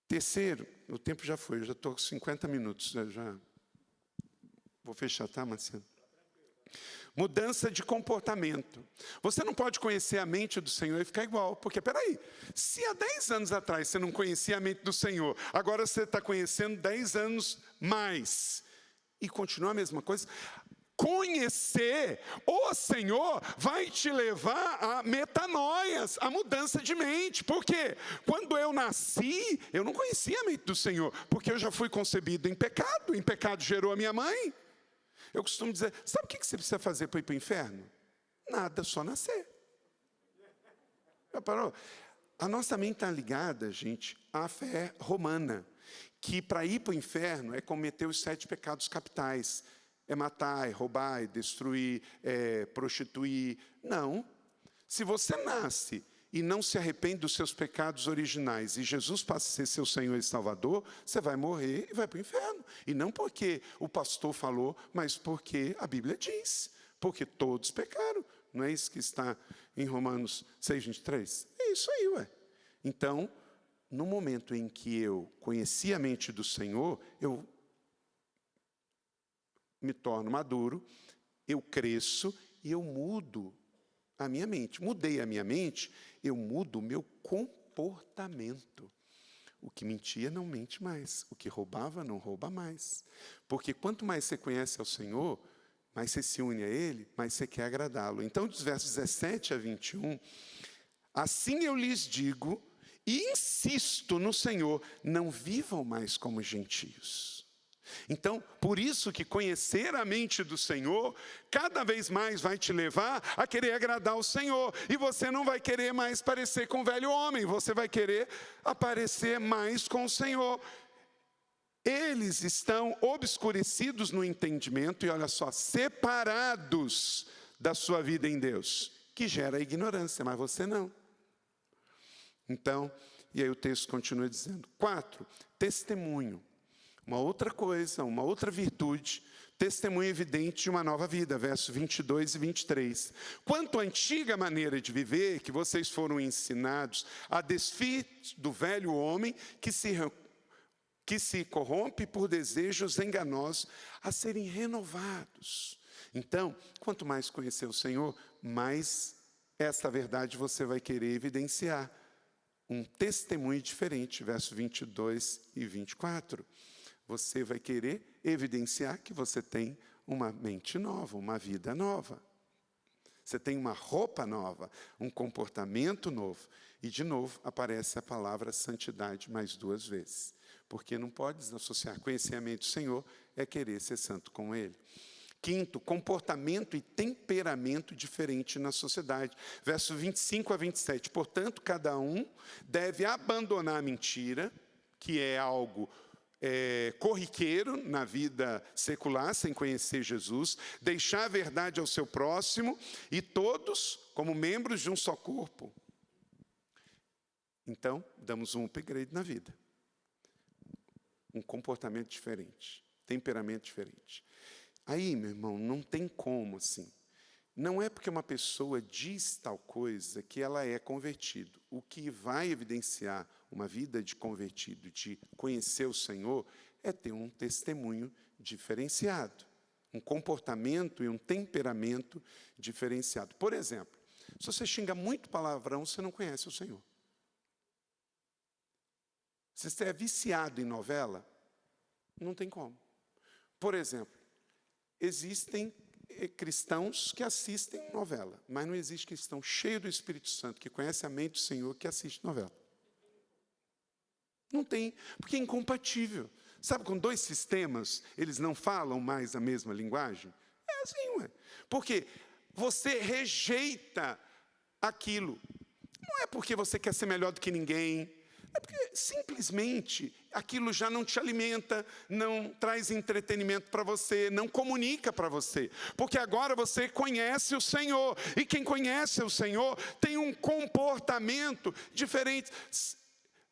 Terceiro, o tempo já foi, eu já estou com 50 minutos. Já vou fechar, tá, Marcelo? Mudança de comportamento. Você não pode conhecer a mente do Senhor e ficar igual. Porque, peraí, se há 10 anos atrás você não conhecia a mente do Senhor, agora você está conhecendo 10 anos mais, e continua a mesma coisa. Conhecer o Senhor vai te levar a metanoias, a mudança de mente. Por quê? Quando eu nasci, eu não conhecia a mente do Senhor, porque eu já fui concebido em pecado gerou a minha mãe. Eu costumo dizer, sabe o que você precisa fazer para ir para o inferno? Nada, só nascer. Já parou? A nossa mente está ligada, gente, à fé romana, que para ir para o inferno é cometer os 7 pecados capitais. É matar, é roubar, é destruir, é prostituir. Não. Se você nasce e não se arrepende dos seus pecados originais, e Jesus passa a ser seu Senhor e Salvador, você vai morrer e vai para o inferno. E não porque o pastor falou, mas porque a Bíblia diz. Porque todos pecaram. Não é isso que está em Romanos 6:23? É isso aí, ué. Então, no momento em que eu conheci a mente do Senhor, eu me torno maduro, eu cresço e eu mudo a minha mente. Mudei a minha mente, eu mudo o meu comportamento. O que mentia não mente mais, o que roubava não rouba mais. Porque quanto mais você conhece ao Senhor, mais você se une a Ele, mais você quer agradá-lo. Então, dos versos 17 a 21, assim eu lhes digo e insisto no Senhor, não vivam mais como gentios. Então, por isso que conhecer a mente do Senhor, cada vez mais vai te levar a querer agradar o Senhor. E você não vai querer mais parecer com o velho homem, você vai querer aparecer mais com o Senhor. Eles estão obscurecidos no entendimento e, olha só, separados da sua vida em Deus, que gera ignorância, mas você não. Então, e aí o texto continua dizendo. 4, testemunho. Uma outra coisa, uma outra virtude, testemunho evidente de uma nova vida, versos 22 e 23. Quanto à antiga maneira de viver, que vocês foram ensinados a desfir do velho homem que se corrompe por desejos enganosos, a serem renovados. Então, quanto mais conhecer o Senhor, mais esta verdade você vai querer evidenciar. Um testemunho diferente, versos 22 e 24. Você vai querer evidenciar que você tem uma mente nova, uma vida nova. Você tem uma roupa nova, um comportamento novo. E, de novo, aparece a palavra santidade mais 2 vezes. Porque não pode desassociar conhecer a mente do Senhor é querer ser santo com Ele. 5, comportamento e temperamento diferente na sociedade. Versos 25 a 27. Portanto, cada um deve abandonar a mentira, que é algo corriqueiro na vida secular, sem conhecer Jesus, deixar a verdade ao seu próximo, e todos como membros de um só corpo. Então, damos um upgrade na vida. Um comportamento diferente, temperamento diferente. Aí, meu irmão, não tem como assim. Não é porque uma pessoa diz tal coisa que ela é convertido. O que vai evidenciar uma vida de convertido, de conhecer o Senhor, é ter um testemunho diferenciado. Um comportamento e um temperamento diferenciado. Por exemplo, se você xinga muito palavrão, você não conhece o Senhor. Se você é viciado em novela, não tem como. Por exemplo, existem cristãos que assistem novela, mas não existe cristão cheio do Espírito Santo, que conhece a mente do Senhor, que assiste novela. Não tem, porque é incompatível. Sabe, quando dois sistemas, eles não falam mais a mesma linguagem? É assim, ué. Porque você rejeita aquilo. Não é porque você quer ser melhor do que ninguém, é porque simplesmente aquilo já não te alimenta, não traz entretenimento para você, não comunica para você. Porque agora você conhece o Senhor, e quem conhece o Senhor tem um comportamento diferente.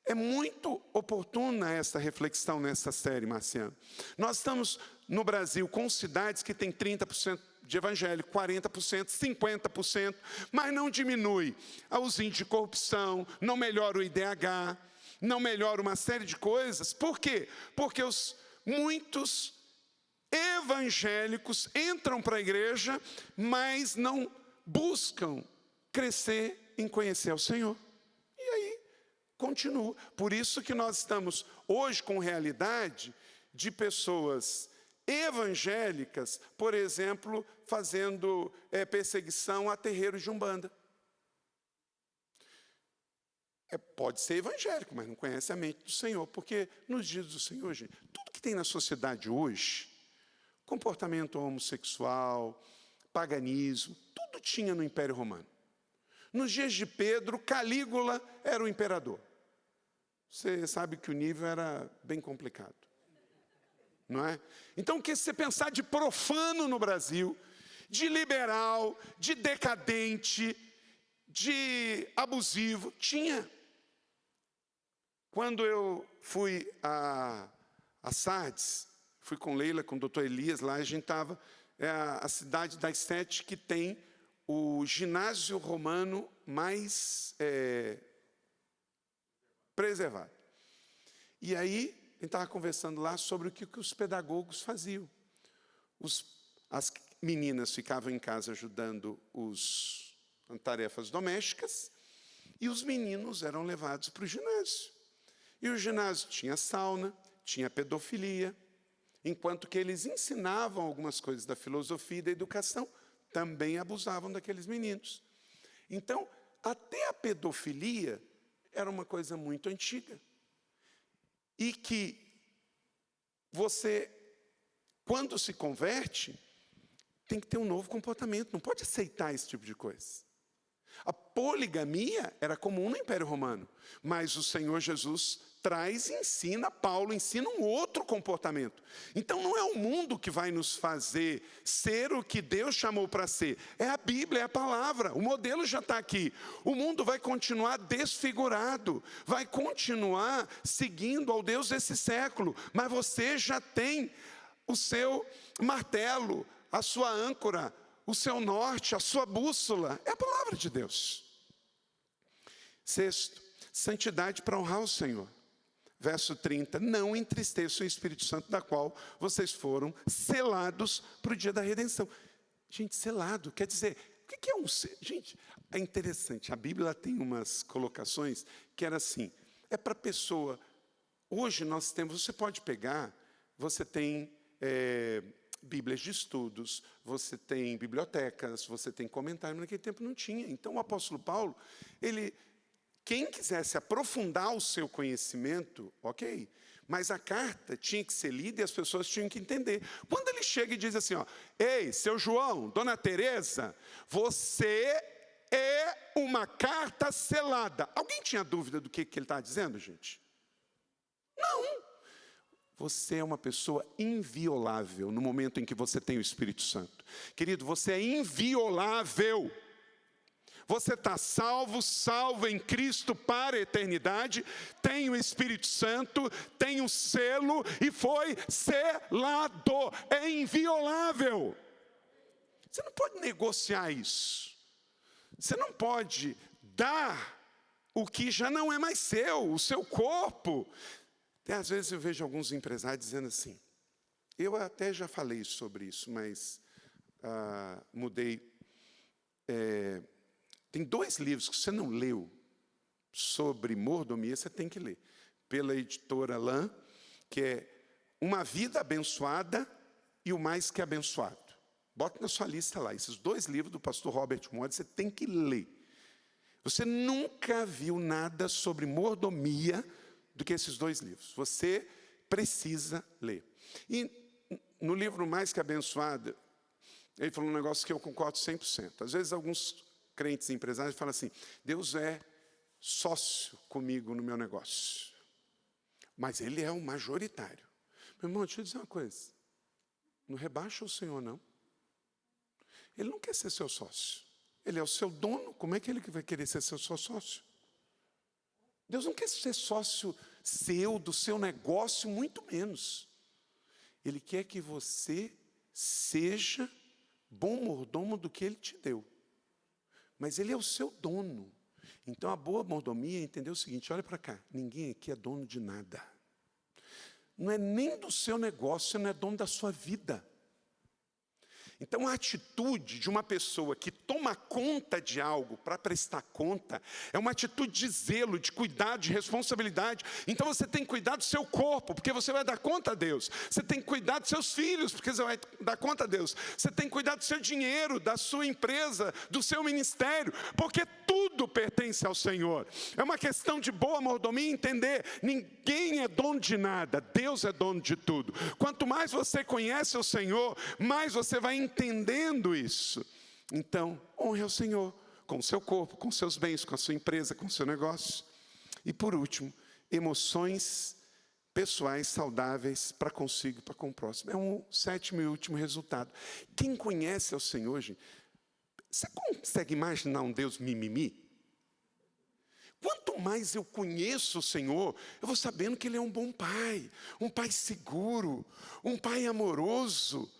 É muito oportuna essa reflexão nessa série, Marciano. Nós estamos no Brasil com cidades que têm 30% de evangélico, 40%, 50%, mas não diminui os índices de corrupção, não melhora o IDH, não melhora uma série de coisas. Por quê? Porque muitos evangélicos entram para a igreja, mas não buscam crescer em conhecer o Senhor. E aí, continua. Por isso que nós estamos hoje com realidade de pessoas evangélicas, por exemplo, fazendo perseguição a terreiros de Umbanda. Pode ser evangélico, mas não conhece a mente do Senhor, porque nos dias do Senhor, gente, tudo que tem na sociedade hoje, comportamento homossexual, paganismo, tudo tinha no Império Romano. Nos dias de Pedro, Calígula era o imperador. Você sabe que o nível era bem complicado, não é? Então, o que você pensar de profano no Brasil, de liberal, de decadente, de abusivo, tinha. Quando eu fui a Sardes, fui com Leila, com o doutor Elias, lá a gente estava, a cidade das 7 que tem o ginásio romano mais preservado. E aí, a gente estava conversando lá sobre o que os pedagogos faziam. As meninas ficavam em casa ajudando as tarefas domésticas, e os meninos eram levados para o ginásio. E o ginásio tinha sauna, tinha pedofilia, enquanto que eles ensinavam algumas coisas da filosofia e da educação, também abusavam daqueles meninos. Então, até a pedofilia era uma coisa muito antiga. E que você, quando se converte, tem que ter um novo comportamento, não pode aceitar esse tipo de coisa. A poligamia era comum no Império Romano, mas o Senhor Jesus traz e ensina, Paulo ensina um outro comportamento. Então não é o mundo que vai nos fazer ser o que Deus chamou para ser. É a Bíblia, é a palavra, o modelo já está aqui. O mundo vai continuar desfigurado, vai continuar seguindo ao Deus desse século, mas você já tem o seu martelo, a sua âncora, o seu norte, a sua bússola, é a palavra de Deus. Sexto, santidade para honrar o Senhor. Verso 30, não entristeçam o Espírito Santo, da qual vocês foram selados para o dia da redenção. Gente, selado, quer dizer, o que é um... Gente, é interessante, a Bíblia tem umas colocações que era assim, é para a pessoa... Hoje nós temos, você pode pegar, você tem... Bíblias de estudos, você tem bibliotecas, você tem comentários, naquele tempo não tinha. Então o apóstolo Paulo, quem quisesse aprofundar o seu conhecimento, ok, mas a carta tinha que ser lida e as pessoas tinham que entender. Quando ele chega e diz assim, ó, ei, seu João, dona Teresa, você é uma carta selada. Alguém tinha dúvida do que ele está dizendo, gente? Não. Você é uma pessoa inviolável no momento em que você tem o Espírito Santo. Querido, você é inviolável. Você está salvo em Cristo para a eternidade, tem o Espírito Santo, tem o selo e foi selado. É inviolável. Você não pode negociar isso. Você não pode dar o que já não é mais seu, o seu corpo. Às vezes eu vejo alguns empresários dizendo assim, eu até já falei sobre isso, mas mudei. Tem 2 livros que você não leu sobre mordomia, você tem que ler. pela editora Lã, que é Uma Vida Abençoada e o Mais Que Abençoado. Bote na sua lista lá, esses 2 livros do pastor Robert Moody, você tem que ler. Você nunca viu nada sobre mordomia do que esses 2 livros. Você precisa ler. E no livro Mais Que Abençoado, ele falou um negócio que eu concordo 100%. Às vezes alguns crentes e empresários falam assim, Deus é sócio comigo no meu negócio. Mas Ele é o majoritário. Meu irmão, deixa eu dizer uma coisa. Não rebaixa o Senhor, não. Ele não quer ser seu sócio. Ele é o seu dono. Como é que Ele vai querer ser seu sócio? Deus não quer ser sócio seu, do seu negócio, muito menos. Ele quer que você seja bom mordomo do que Ele te deu. Mas Ele é o seu dono. Então a boa mordomia é entender o seguinte, olha para cá, ninguém aqui é dono de nada. Não é nem do seu negócio, você não é dono da sua vida. Então, a atitude de uma pessoa que toma conta de algo para prestar conta é uma atitude de zelo, de cuidado, de responsabilidade. Então, você tem que cuidar do seu corpo, porque você vai dar conta a Deus. Você tem que cuidar dos seus filhos, porque você vai dar conta a Deus. Você tem que cuidar do seu dinheiro, da sua empresa, do seu ministério, porque tudo pertence ao Senhor. É uma questão de boa mordomia entender, ninguém é dono de nada, Deus é dono de tudo. Quanto mais você conhece o Senhor, mais você vai entendendo isso. Então, honre ao Senhor com o seu corpo, com seus bens, com a sua empresa, com o seu negócio. E por último, emoções pessoais saudáveis para consigo e para com o próximo. É um 7º e último resultado. Quem conhece ao Senhor, gente, você consegue imaginar um Deus mimimi? Quanto mais eu conheço o Senhor, eu vou sabendo que Ele é um bom pai, um pai seguro, um pai amoroso.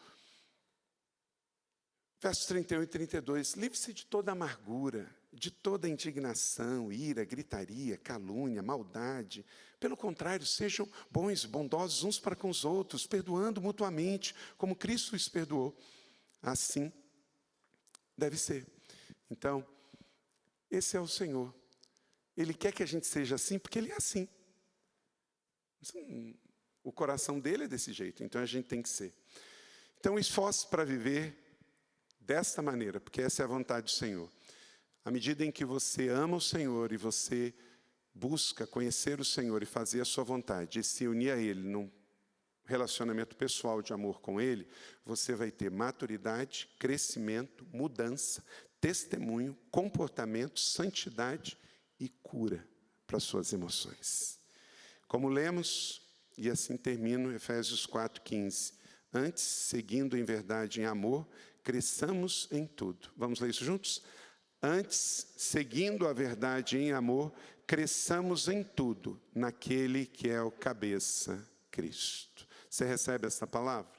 Versos 31 e 32, livre-se de toda amargura, de toda indignação, ira, gritaria, calúnia, maldade. Pelo contrário, sejam bons, bondosos uns para com os outros, perdoando mutuamente, como Cristo os perdoou. Assim deve ser. Então, esse é o Senhor. Ele quer que a gente seja assim, porque Ele é assim. O coração dele é desse jeito, então a gente tem que ser. Então, esforce para viver desta maneira, porque essa é a vontade do Senhor. À medida em que você ama o Senhor e você busca conhecer o Senhor e fazer a sua vontade, e se unir a Ele num relacionamento pessoal de amor com Ele, você vai ter maturidade, crescimento, mudança, testemunho, comportamento, santidade e cura para suas emoções. Como lemos, e assim termino Efésios 4:15. Antes, seguindo em verdade e em amor, cresçamos em tudo. Vamos ler isso juntos? Antes, seguindo a verdade em amor, cresçamos em tudo, naquele que é o cabeça, Cristo. Você recebe essa palavra?